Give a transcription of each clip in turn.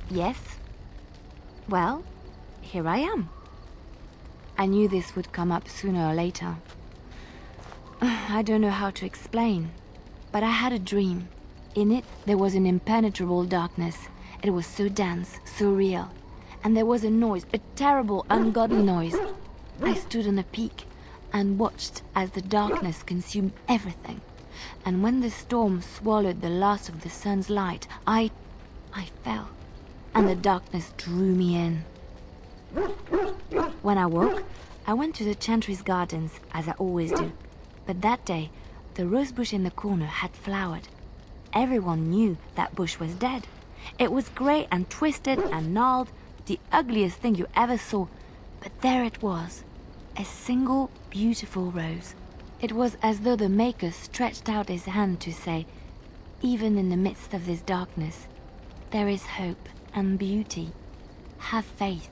Yes? Well, here I am. I knew this would come up sooner or later. I don't know how to explain, but I had a dream. In it, there was an impenetrable darkness. It was so dense, so real. And there was a noise, a terrible, ungodly noise. I stood on a peak and watched as the darkness consumed everything. And when the storm swallowed the last of the sun's light, I fell, and the darkness drew me in. When I woke, I went to the Chantry's gardens, as I always do. But that day, the rosebush in the corner had flowered. Everyone knew that bush was dead. It was grey and twisted and gnarled, the ugliest thing you ever saw. But there it was, a single beautiful rose. It was as though the Maker stretched out his hand to say, even in the midst of this darkness, there is hope and beauty. Have faith.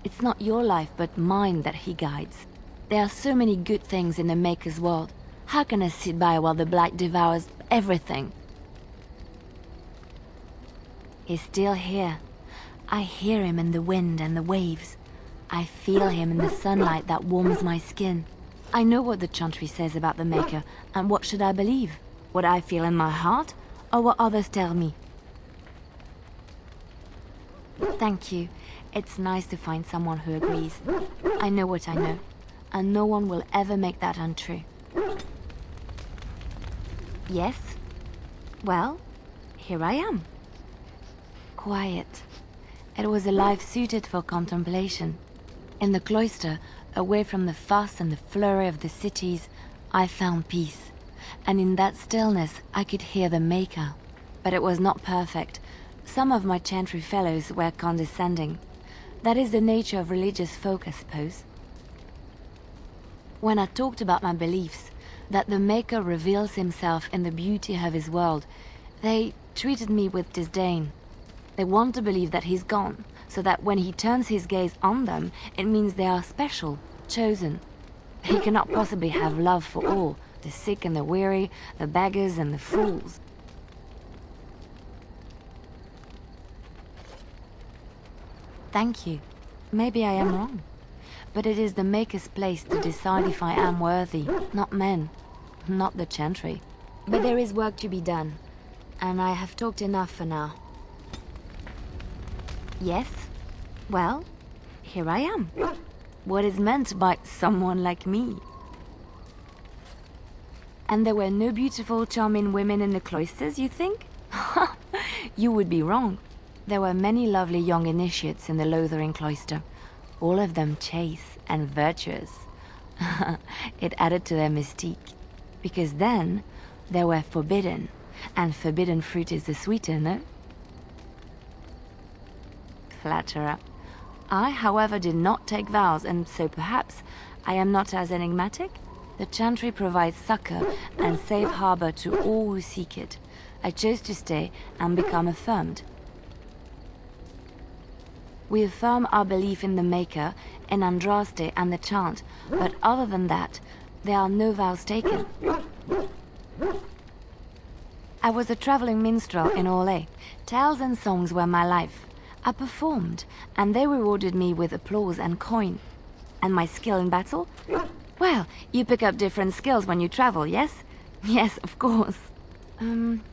It's not your life but mine that he guides. There are so many good things in the Maker's world. How can I sit by while the Black devours everything? He's still here. I hear him in the wind and the waves. I feel him in the sunlight that warms my skin. I know what the Chantry says about the Maker, and what should I believe? What I feel in my heart, or what others tell me? Thank you. It's nice to find someone who agrees. I know what I know, and no one will ever make that untrue. Yes? Well, here I am. Quiet. It was a life suited for contemplation. In the cloister, away from the fuss and the flurry of the cities, I found peace. And in that stillness, I could hear the Maker. But it was not perfect. Some of my Chantry fellows were condescending. That is the nature of religious folk, I suppose. When I talked about my beliefs, that the Maker reveals himself in the beauty of his world, they treated me with disdain. They want to believe that he's gone, so that when he turns his gaze on them, it means they are special, chosen. He cannot possibly have love for all, the sick and the weary, the beggars and the fools. Thank you. Maybe I am wrong. But it is the Maker's place to decide if I am worthy, not men, not the Chantry. But there is work to be done, and I have talked enough for now. Yes? Well, here I am. What is meant by someone like me? And there were no beautiful, charming women in the cloisters, you think? You would be wrong. There were many lovely young initiates in the Lothering cloister, all of them chaste and virtuous. It added to their mystique, because then they were forbidden, and forbidden fruit is the sweeter, no? Flatterer. I, however, did not take vows, and so perhaps I am not as enigmatic? The Chantry provides succor and safe harbor to all who seek it. I chose to stay and become affirmed. We affirm our belief in the Maker, in Andraste and the chant, but other than that, there are no vows taken. I was a traveling minstrel in Orlais. Tales and songs were my life. I performed, and they rewarded me with applause and coin. And my skill in battle? Well, you pick up different skills when you travel, yes? Yes, of course.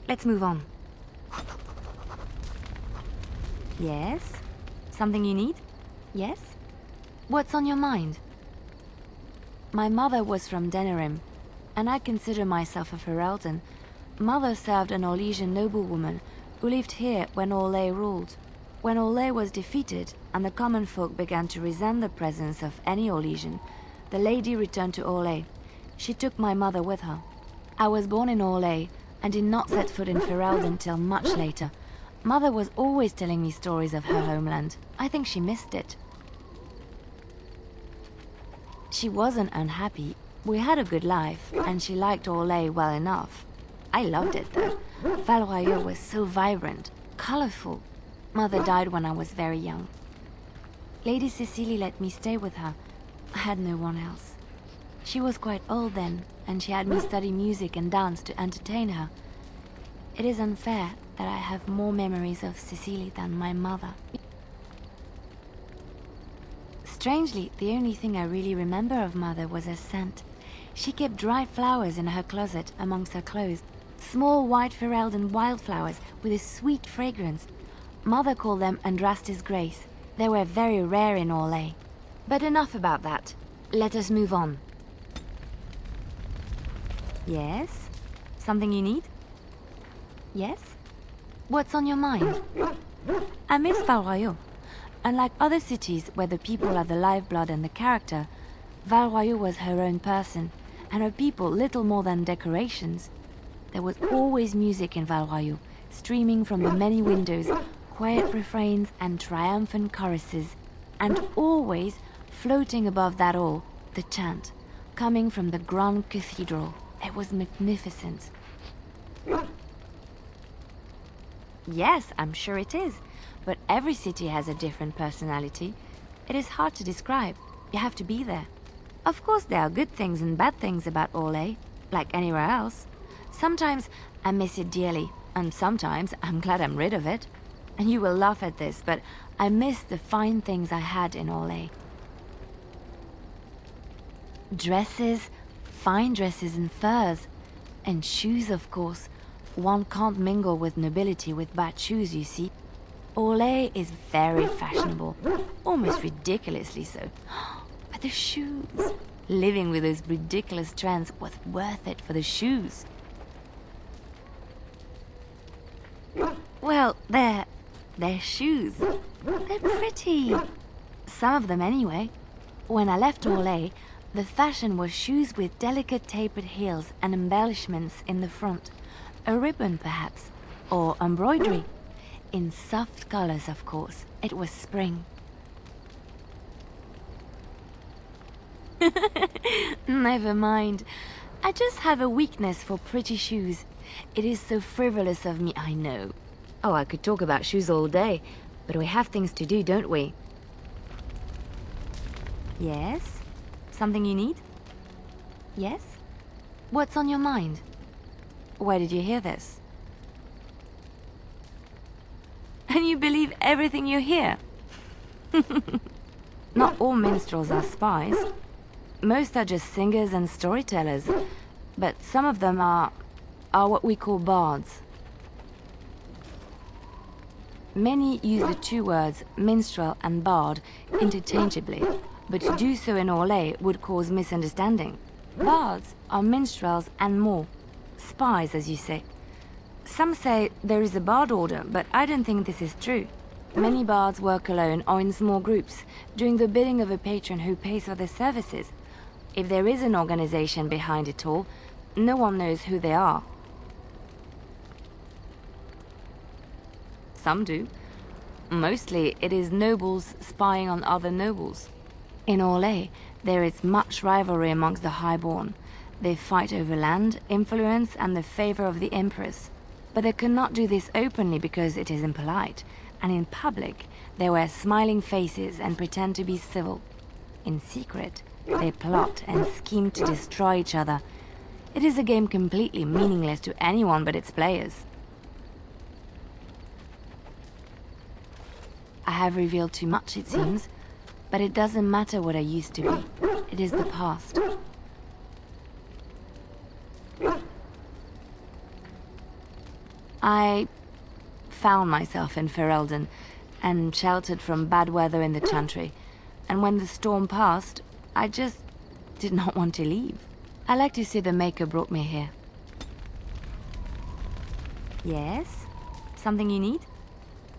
Let's move on. Yes? Something you need? Yes? What's on your mind? My mother was from Denerim, and I consider myself a Ferelden. Mother served an Orlesian noblewoman who lived here when Orlais ruled. When Orlais was defeated, and the common folk began to resent the presence of any Orlesian, the lady returned to Orlais. She took my mother with her. I was born in Orlais, and did not set foot in Ferelden till much later. Mother was always telling me stories of her homeland. I think she missed it. She wasn't unhappy. We had a good life, and she liked Orlais well enough. I loved it, though. Valroyeux was so vibrant, colorful. Mother died when I was very young. Lady Cecily let me stay with her. I had no one else. She was quite old then, and she had me study music and dance to entertain her. It is unfair that I have more memories of Sicily than my mother. Strangely, the only thing I really remember of Mother was her scent. She kept dried flowers in her closet amongst her clothes. Small white Ferelden wildflowers with a sweet fragrance. Mother called them Andrastis Grace. They were very rare in Orlais. But enough about that. Let us move on. Yes? Something you need? Yes? What's on your mind? I miss Val Royeaux. Unlike other cities where the people are the lifeblood and the character, Val Royeaux was her own person, and her people little more than decorations. There was always music in Val Royeaux, streaming from the many windows, quiet refrains and triumphant choruses, and always, floating above that all, the chant, coming from the Grand Cathedral. It was magnificent. Yes, I'm sure it is, but every city has a different personality. It is hard to describe. You have to be there. Of course, there are good things and bad things about Orlais, like anywhere else. Sometimes I miss it dearly, and sometimes I'm glad I'm rid of it. And you will laugh at this, but I miss the fine things I had in Orlais. Dresses, fine dresses and furs, and shoes, of course. One can't mingle with nobility with bad shoes, you see. Orlais is very fashionable, almost ridiculously so. But the shoes, living with those ridiculous trends was worth it for the shoes. Well, they're shoes. They're pretty. Some of them anyway. When I left Orlais, the fashion was shoes with delicate tapered heels and embellishments in the front. A ribbon, perhaps, or embroidery. In soft colors, of course. It was spring. Never mind. I just have a weakness for pretty shoes. It is so frivolous of me, I know. Oh, I could talk about shoes all day, but we have things to do, don't we? Yes? Something you need? Yes? What's on your mind? Where did you hear this? And you believe everything you hear? Not all minstrels are spies. Most are just singers and storytellers, but some of them are what we call bards. Many use the two words minstrel and bard interchangeably, but to do so in Orlais would cause misunderstanding. Bards are minstrels and more. Spies, as you say. Some say there is a bard order, but I don't think this is true. Many bards work alone or in small groups, doing the bidding of a patron who pays for their services. If there is an organization behind it all, no one knows who they are. Some do. Mostly it is nobles spying on other nobles. In Orlais, there is much rivalry amongst the highborn. They fight over land, influence, and the favor of the empress. But they cannot do this openly because it is impolite, and in public, they wear smiling faces and pretend to be civil. In secret, they plot and scheme to destroy each other. It is a game completely meaningless to anyone but its players. I have revealed too much, it seems, but it doesn't matter what I used to be. It is the past. I found myself in Ferelden and sheltered from bad weather in the Chantry, and when the storm passed, I just did not want to leave. I like to say the Maker brought me here. Yes? Something you need?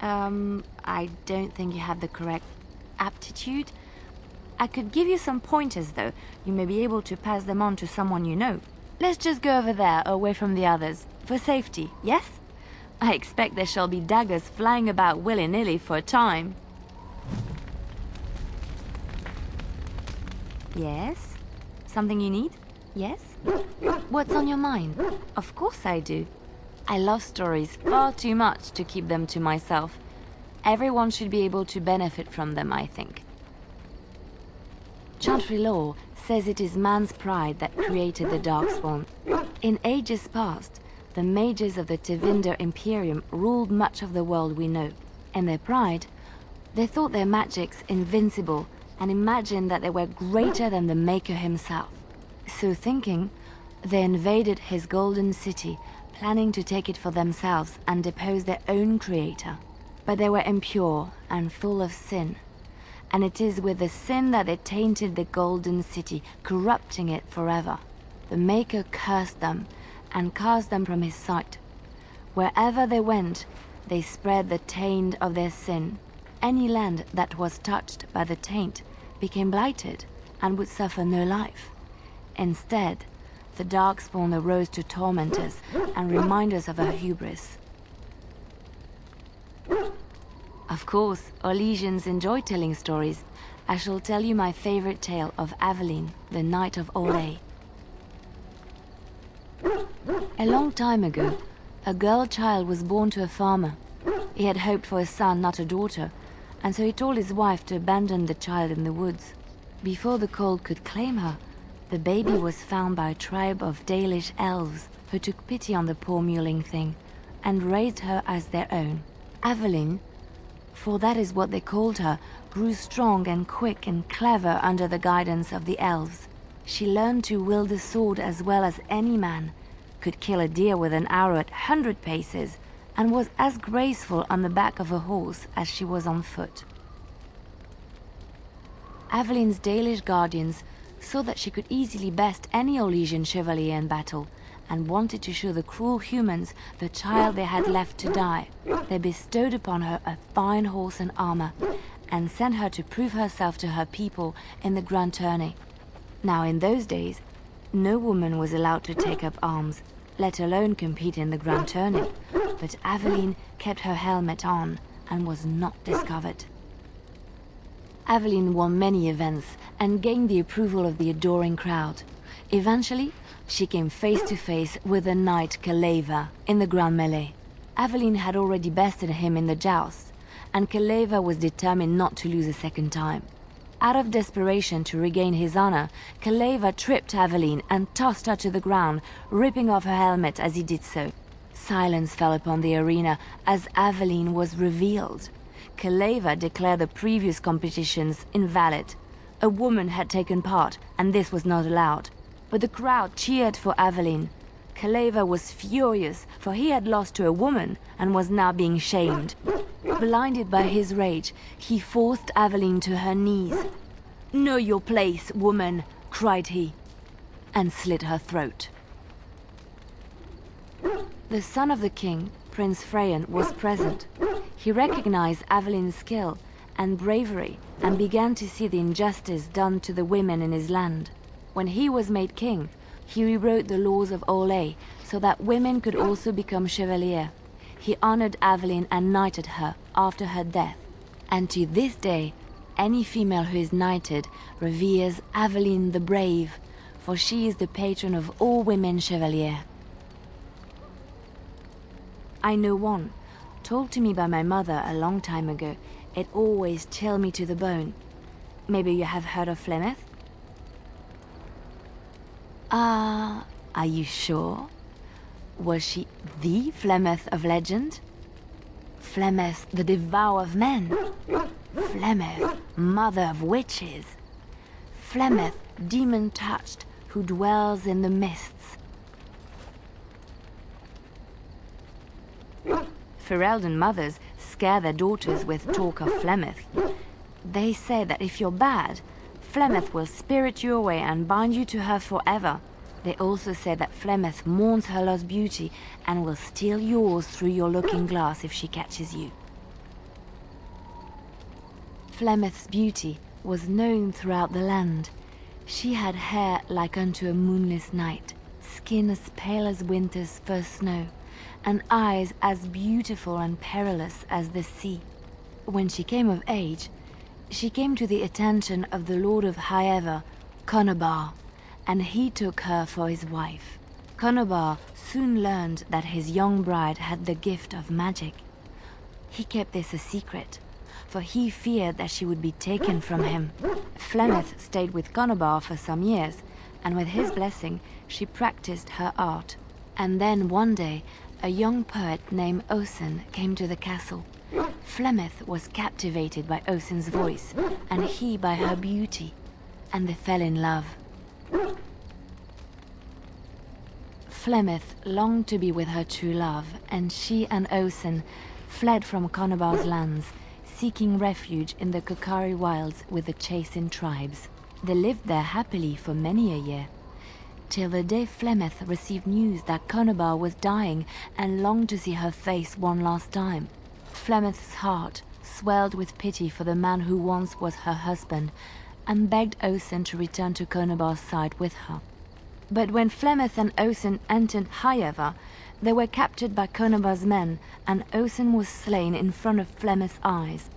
I don't think you have the correct aptitude. I could give you some pointers, though. You may be able to pass them on to someone you know. Let's just go over there, away from the others, for safety, yes? I expect there shall be daggers flying about willy-nilly for a time. Yes? Something you need? Yes? What's on your mind? Of course I do. I love stories far too much to keep them to myself. Everyone should be able to benefit from them, I think. Chantry law says it is man's pride that created the Darkspawn. In ages past, the mages of the Tevinder Imperium ruled much of the world we know. In their pride, they thought their magics invincible and imagined that they were greater than the Maker himself. So thinking, they invaded his golden city, planning to take it for themselves and depose their own creator. But they were impure and full of sin, and it is with the sin that they tainted the golden city, corrupting it forever. The Maker cursed them and cast them from his sight. Wherever they went, they spread the taint of their sin. Any land that was touched by the taint became blighted and would suffer no life. Instead, the Darkspawn arose to torment us and remind us of our hubris. Of course, Orlesians enjoy telling stories. I shall tell you my favorite tale of Aveline, the Knight of Olay. A long time ago, a girl child was born to a farmer. He had hoped for a son, not a daughter, and so he told his wife to abandon the child in the woods. Before the cold could claim her, the baby was found by a tribe of Dalish elves who took pity on the poor mewling thing and raised her as their own. Aveline, for that is what they called her, grew strong and quick and clever under the guidance of the elves. She learned to wield the sword as well as any man, could kill a deer with an arrow at 100 paces, and was as graceful on the back of a horse as she was on foot. Aveline's Dalish guardians saw that she could easily best any Orlesian chevalier in battle, and wanted to show the cruel humans the child they had left to die. They bestowed upon her a fine horse and armor, and sent her to prove herself to her people in the grand tourney. Now in those days, no woman was allowed to take up arms, let alone compete in the grand tourney, but Aveline kept her helmet on and was not discovered. Aveline won many events and gained the approval of the adoring crowd. Eventually, she came face to face with the knight Kaleva in the grand melee. Aveline had already bested him in the joust, and Kaleva was determined not to lose a second time. Out of desperation to regain his honor, Kaleva tripped Aveline and tossed her to the ground, ripping off her helmet as he did so. Silence fell upon the arena as Aveline was revealed. Kaleva declared the previous competitions invalid. A woman had taken part, and this was not allowed. But the crowd cheered for Aveline. Kaleva was furious, for he had lost to a woman and was now being shamed. Blinded by his rage, he forced Aveline to her knees. "Know your place, woman," cried he, and slit her throat. The son of the king, Prince Freyan, was present. He recognized Aveline's skill and bravery and began to see the injustice done to the women in his land. When he was made king, he rewrote the laws of Olay so that women could also become chevalier. He honored Aveline and knighted her after her death. And to this day, any female who is knighted reveres Aveline the Brave, for she is the patron of all women chevalier. I know one, told to me by my mother a long time ago. It always chilled me to the bone. Maybe you have heard of Flemeth? Are you sure? Was she the Flemeth of legend? Flemeth, the devourer of men? Flemeth, mother of witches? Flemeth, demon-touched, who dwells in the mists? Ferelden mothers scare their daughters with talk of Flemeth. They say that if you're bad, Flemeth will spirit you away and bind you to her forever. They also say that Flemeth mourns her lost beauty and will steal yours through your looking glass if she catches you. Flemeth's beauty was known throughout the land. She had hair like unto a moonless night, skin as pale as winter's first snow, and eyes as beautiful and perilous as the sea. When she came of age, she came to the attention of the Lord of Highever, Conobar, and he took her for his wife. Conobar soon learned that his young bride had the gift of magic. He kept this a secret, for he feared that she would be taken from him. Flemeth stayed with Conobar for some years, and with his blessing, she practiced her art. And then one day, a young poet named Osen came to the castle. Flemeth was captivated by Osen's voice, and he by her beauty, and they fell in love. Flemeth longed to be with her true love, and she and Osen fled from Conobar's lands, seeking refuge in the Kokari wilds with the Chasing tribes. They lived there happily for many a year, till the day Flemeth received news that Conobar was dying and longed to see her face one last time. Flemeth's heart swelled with pity for the man who once was her husband, and begged Osen to return to Conobar's side with her. But when Flemeth and Osen entered Hayeva, they were captured by Conobar's men, and Osen was slain in front of Flemeth's eyes.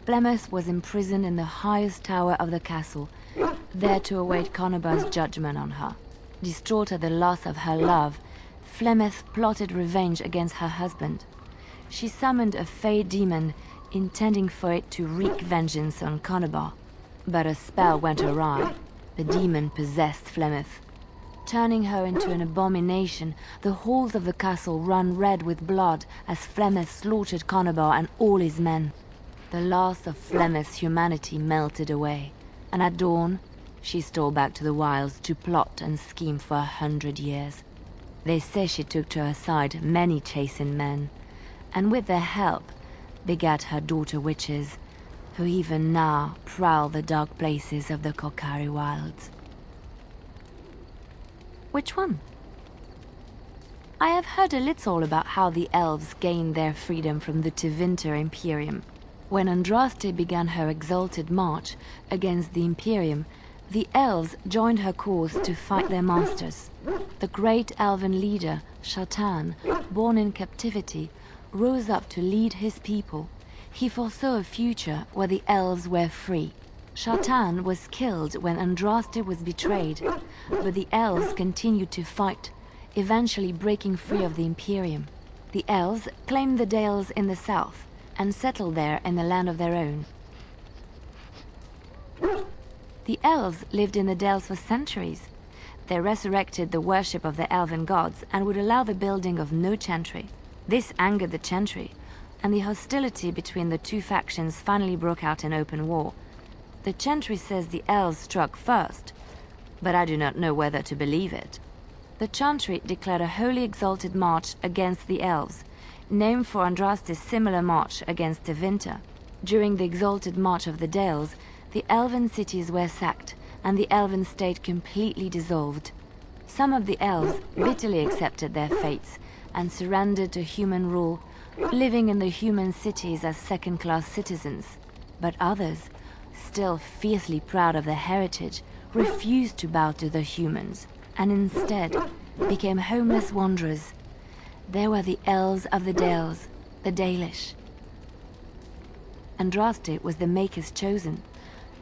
Flemeth was imprisoned in the highest tower of the castle, there to await Conobar's judgment on her. Distraught at the loss of her love, Flemeth plotted revenge against her husband. She summoned a fey demon, intending for it to wreak vengeance on Conobar. But a spell went awry. The demon possessed Flemeth. Turning her into an abomination, the halls of the castle ran red with blood as Flemeth slaughtered Conobar and all his men. The last of Flemeth's humanity melted away, and at dawn, she stole back to the wilds to plot and scheme for 100 years. They say she took to her side many Chasing men, and with their help begat her daughter witches, who even now prowl the dark places of the Kokari wilds. Which one? I have heard a little about how the elves gained their freedom from the Tevinter Imperium. When Andraste began her exalted march against the Imperium, the elves joined her cause to fight their masters. The great elven leader, Shatan, born in captivity, rose up to lead his people. He foresaw a future where the elves were free. Shatan was killed when Andraste was betrayed, but the elves continued to fight, eventually breaking free of the Imperium. The elves claimed the Dales in the south and settled there in a land of their own. The elves lived in the Dales for centuries. They resurrected the worship of the elven gods and would allow the building of no chantry. This angered the chantry, and the hostility between the two factions finally broke out in open war. The chantry says the elves struck first, but I do not know whether to believe it. The chantry declared a wholly exalted march against the elves, named for Andraste's similar march against Tevinter. During the exalted march of the Dales, the elven cities were sacked, and the elven state completely dissolved. Some of the elves bitterly accepted their fates and surrendered to human rule, living in the human cities as second-class citizens. But others, still fiercely proud of their heritage, refused to bow to the humans, and instead became homeless wanderers. There were the elves of the Dales, the Dalish. Andraste was the Maker's chosen.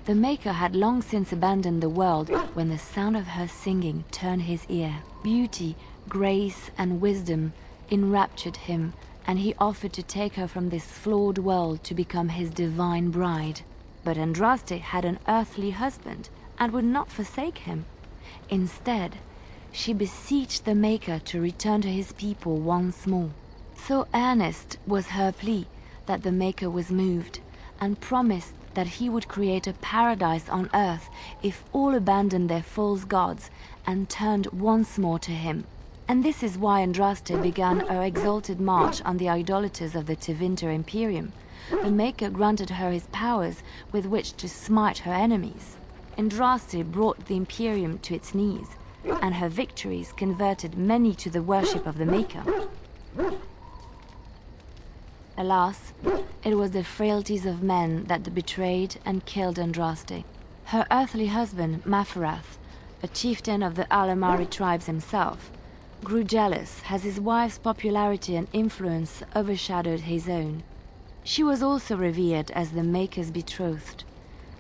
The Maker had long since abandoned the world when the sound of her singing turned his ear. Beauty, grace, and wisdom enraptured him, and he offered to take her from this flawed world to become his divine bride. But Andraste had an earthly husband and would not forsake him. Instead, she beseeched the Maker to return to his people once more. So earnest was her plea that the Maker was moved, and promised that he would create a paradise on earth if all abandoned their false gods and turned once more to him. And this is why Andraste began her exalted march on the idolaters of the Tevinter Imperium. The Maker granted her his powers with which to smite her enemies. Andraste brought the Imperium to its knees, and her victories converted many to the worship of the Maker. Alas, it was the frailties of men that betrayed and killed Andraste. Her earthly husband, Maferath, a chieftain of the Alamari tribes himself, grew jealous as his wife's popularity and influence overshadowed his own. She was also revered as the Maker's betrothed,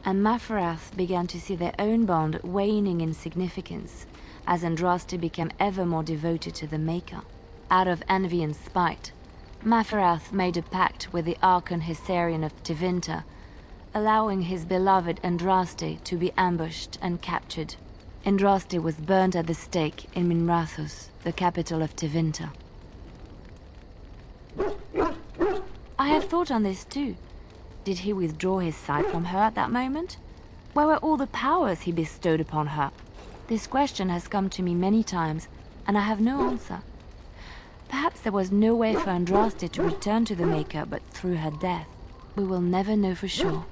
and Maferath began to see their own bond waning in significance as Andraste became ever more devoted to the Maker. Out of envy and spite, Maferath made a pact with the Archon Hysarian of Tevinter, allowing his beloved Andraste to be ambushed and captured. Andraste was burned at the stake in Minrathous, the capital of Tevinter. I have thought on this too. Did he withdraw his sight from her at that moment? Where were all the powers he bestowed upon her? This question has come to me many times, and I have no answer. Perhaps there was no way for Andraste to return to the Maker but through her death. We will never know for sure.